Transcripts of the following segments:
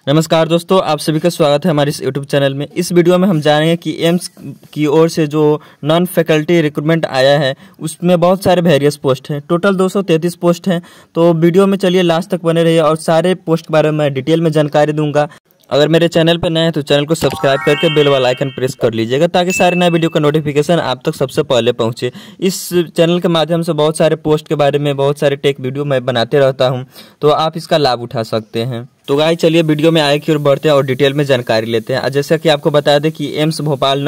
नमस्कार दोस्तों, आप सभी का स्वागत है हमारे इस यूट्यूब चैनल में। इस वीडियो में हम जानेंगे कि एम्स की ओर से जो नॉन फैकल्टी रिक्रूटमेंट आया है उसमें बहुत सारे वेरियस पोस्ट हैं। टोटल 233 पोस्ट हैं। तो वीडियो में चलिए लास्ट तक बने रहिए और सारे पोस्ट के बारे में मैं डिटेल में जानकारी दूंगा। अगर मेरे चैनल पर नए हैं तो चैनल को सब्सक्राइब करके बेल वाला आइकन प्रेस कर लीजिएगा ताकि सारे नए वीडियो का नोटिफिकेशन आप तक सबसे पहले पहुंचे। इस चैनल के माध्यम से बहुत सारे पोस्ट के बारे में बहुत सारे टेक वीडियो मैं बनाते रहता हूं, तो आप इसका लाभ उठा सकते हैं। तो गाइस चलिए वीडियो में आगे की ओर बढ़ते हैं और डिटेल में जानकारी लेते हैं। जैसा कि आपको बता दें कि AIIMS Bhopal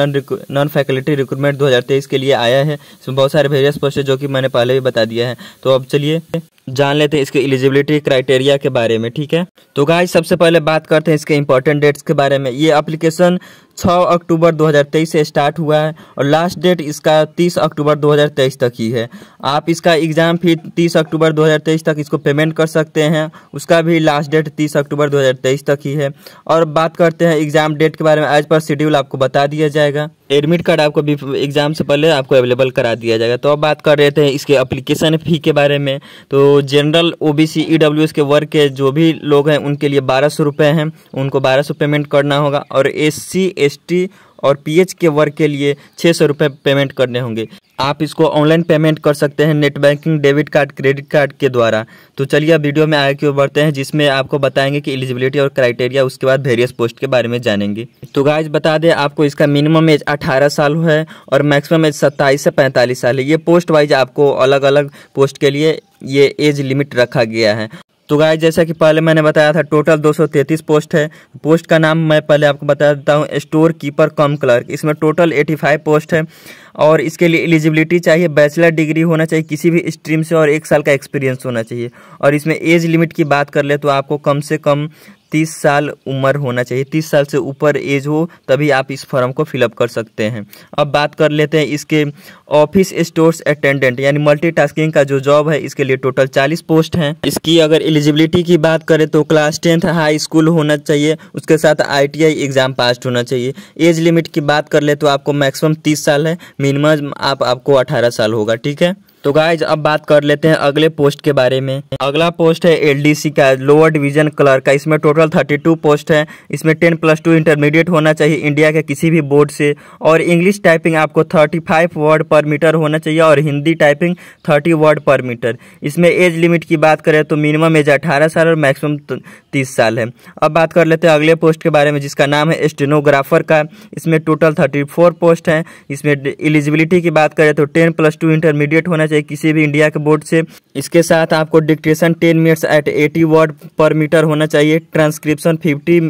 non faculty recruitment 2023 के लिए आया है। इसमें बहुत सारे वेरियस पोस्ट है जो कि मैंने पहले भी बता दिया है। तो अब चलिए जान लेते हैं इसके एलिजिबिलिटी क्राइटेरिया के बारे में, ठीक है। तो गाइस सबसे पहले बात करते हैं इसके इंपॉर्टेंट डेट्स के बारे में। ये एप्लीकेशन 6 अक्टूबर 2023 से स्टार्ट हुआ है और लास्ट डेट इसका 30 अक्टूबर 2023 तक ही है। आप इसका एग्जाम फी 30 अक्टूबर 2023 तक इसको पेमेंट कर सकते हैं। उसका भी लास्ट डेट 30 अक्टूबर 2023 तक ही है। और बात करते हैं एग्जाम डेट के बारे में। एज पर शेड्यूल आपको बता दिया जाएगा। एडमिट कार्ड आपको भी एग्जाम से पहले आपको अवेलेबल करा दिया जाएगा। तो अब बात कर रहे थे इसके एप्लीकेशन फी के बारे में। तो जनरल OBC EWS के वर्ग के जो भी लोग हैं उनके लिए 1200 रुपये हैं, उनको 1200 पेमेंट करना होगा। और SC ST और PH के वर्ग के लिए 600 रुपये पेमेंट करने होंगे। आप इसको ऑनलाइन पेमेंट कर सकते हैं net banking, debit card, credit card के द्वारा। तो चलिए अब वीडियो में आगे की ओर बढ़ते हैं जिसमें आपको बताएंगे कि एलिजिबिलिटी और क्राइटेरिया, उसके बाद वेरियस पोस्ट के बारे में जानेंगे। तो गाइस बता दें आपको इसका मिनिमम एज 18 साल है और मैक्सिमम एज 27 से 45 साल है। ये पोस्ट वाइज आपको अलग अलग पोस्ट के लिए ये एज लिमिट रखा गया है। तो गाइस जैसा कि पहले मैंने बताया था टोटल 233 पोस्ट है। पोस्ट का नाम मैं पहले आपको बता देता हूँ, स्टोर कीपर कम क्लर्क। इसमें टोटल 85 पोस्ट है और इसके लिए एलिजिबिलिटी चाहिए बैचलर डिग्री होना चाहिए किसी भी स्ट्रीम से और 1 साल का एक्सपीरियंस होना चाहिए। और इसमें एज लिमिट की बात कर ले तो आपको कम से कम 30 साल उम्र होना चाहिए। 30 साल से ऊपर एज हो तभी आप इस फॉर्म को फिलअप कर सकते हैं। अब बात कर लेते हैं इसके ऑफिस स्टोर्स अटेंडेंट यानी मल्टीटास्किंग का जो जॉब है, इसके लिए टोटल 40 पोस्ट हैं। इसकी अगर एलिजिबिलिटी की बात करें तो क्लास 10th हाई स्कूल होना चाहिए, उसके साथ ITI एग्जाम पास होना चाहिए। एज लिमिट की बात कर ले तो आपको मैक्सिमम 30 साल है, मिनिमम आपको 18 साल होगा, ठीक है। तो गाइज अब बात कर लेते हैं अगले पोस्ट के बारे में। अगला पोस्ट है LDC का लोअर डिवीजन क्लर्क का। इसमें टोटल 32 पोस्ट है। इसमें 10+2 इंटरमीडिएट होना चाहिए इंडिया के किसी भी बोर्ड से और इंग्लिश टाइपिंग आपको 35 वर्ड पर मीटर होना चाहिए और हिंदी टाइपिंग 30 वर्ड पर मीटर। इसमें एज लिमिट की बात करें तो मिनिमम एज 18 साल और मैक्सिमम 30 साल है। अब बात कर लेते हैं अगले पोस्ट के बारे में जिसका नाम है स्टेनोग्राफर का। इसमें टोटल 34 पोस्ट हैं। इसमें एलिजिबिलिटी की बात करें तो 10+2 इंटरमीडिएट होना चाहिए किसी भी इंडिया के बोर्ड से। इसके साथ आपको डिक्टेशन 10 मिनट्स एट 80 वर्ड पर मीटर होना चाहिए। ट्रांसक्रिप्शन 50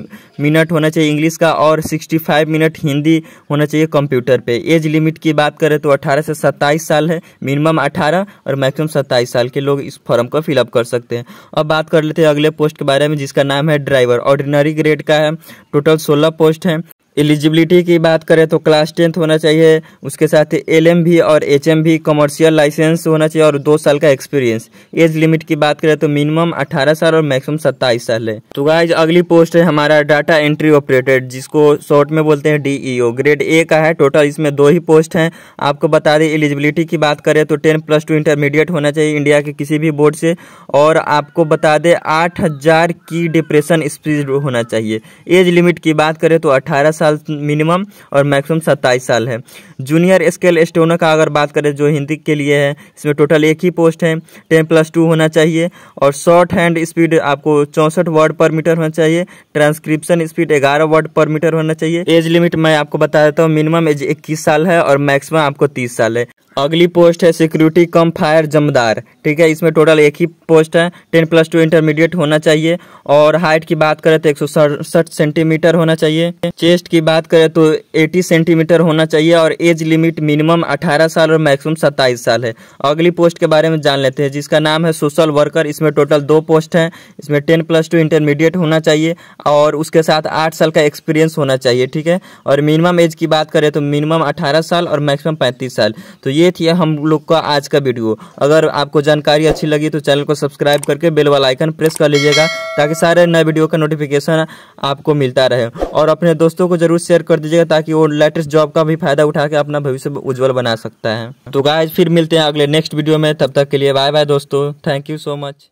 मिनट होना चाहिए इंग्लिश का और 65 मिनट हिंदी होना चाहिए कंप्यूटर पे। एज लिमिट की बात करें तो 18 से 27 साल है, मिनिमम 18 और मैक्सिमम 27 साल के लोग इस फॉर्म को फिलअप कर सकते हैं। अब बात कर लेते हैं अगले पोस्ट के बारे में जिसका नाम है ड्राइवर। ऑर्डिनरी ग्रेड का है, टोटल 16 पोस्ट हैं। एलिजिबिलिटी की बात करें तो क्लास 10th होना चाहिए, उसके साथ LMB और HMB कमर्शियल लाइसेंस होना चाहिए और 2 साल का एक्सपीरियंस। एज लिमिट की बात करें तो मिनिमम 18 साल और मैक्सिमम 27 साल है। तो गाइज अगली पोस्ट है हमारा डाटा एंट्री ऑपरेटर जिसको शॉर्ट में बोलते हैं DEO। ग्रेड A का है। टोटल इसमें 2 ही पोस्ट हैं। आपको बता दें एलिजिबिलिटी की बात करें तो 10+2 इंटरमीडिएट होना चाहिए इंडिया के किसी भी बोर्ड से और आपको बता दें 8000 की डिप्रेशन स्पीड होना चाहिए। एज लिमिट की बात करें तो 18 साल मिनिमम और मैक्सिमम 27 साल है। जूनियर स्केल स्टोनर का अगर बात करें जो हिंदी के लिए है, इसमें टोटल 1 ही पोस्ट है। 10+2 होना चाहिए और शॉर्ट हैंड स्पीड आपको 64 वर्ड पर मीटर होना चाहिए। ट्रांसक्रिप्शन स्पीड 11 वर्ड पर मीटर होना चाहिए। एज लिमिट मैं आपको बता देता हूँ, मिनिमम एज 21 साल है और मैक्सिमम आपको 30 साल है। अगली पोस्ट है सिक्योरिटी कम फायर जमदार, ठीक है। इसमें टोटल 1 ही पोस्ट है। 10+2 इंटरमीडिएट होना चाहिए और हाइट की बात करें तो 167 सेंटीमीटर होना चाहिए। चेस्ट की बात करें तो 80 सेंटीमीटर होना चाहिए और एज लिमिट मिनिमम 18 साल और मैक्सिमम 27 साल है। अगली पोस्ट के बारे में जान लेते हैं जिसका नाम है सोशल वर्कर। इसमें टोटल 2 पोस्ट हैं। इसमें 10+2 इंटरमीडिएट होना चाहिए और उसके साथ 8 साल का एक्सपीरियंस होना चाहिए, ठीक है। और मिनिमम एज की बात करें तो मिनिमम 18 साल और मैक्सिमम 35 साल। तो ये थी हम लोग का आज का वीडियो। अगर आपको जानकारी अच्छी लगी तो चैनल को सब्सक्राइब करके बेल वाला आइकन प्रेस कर लीजिएगा ताकि सारे नए वीडियो का नोटिफिकेशन आपको मिलता रहे और अपने दोस्तों को जरूर शेयर कर दीजिएगा ताकि वो लेटेस्ट जॉब का भी फायदा उठा के अपना भविष्य उज्जवल बना सकता है। तो गाइस फिर मिलते हैं अगले नेक्स्ट वीडियो में, तब तक के लिए बाय बाय दोस्तों, थैंक यू सो मच।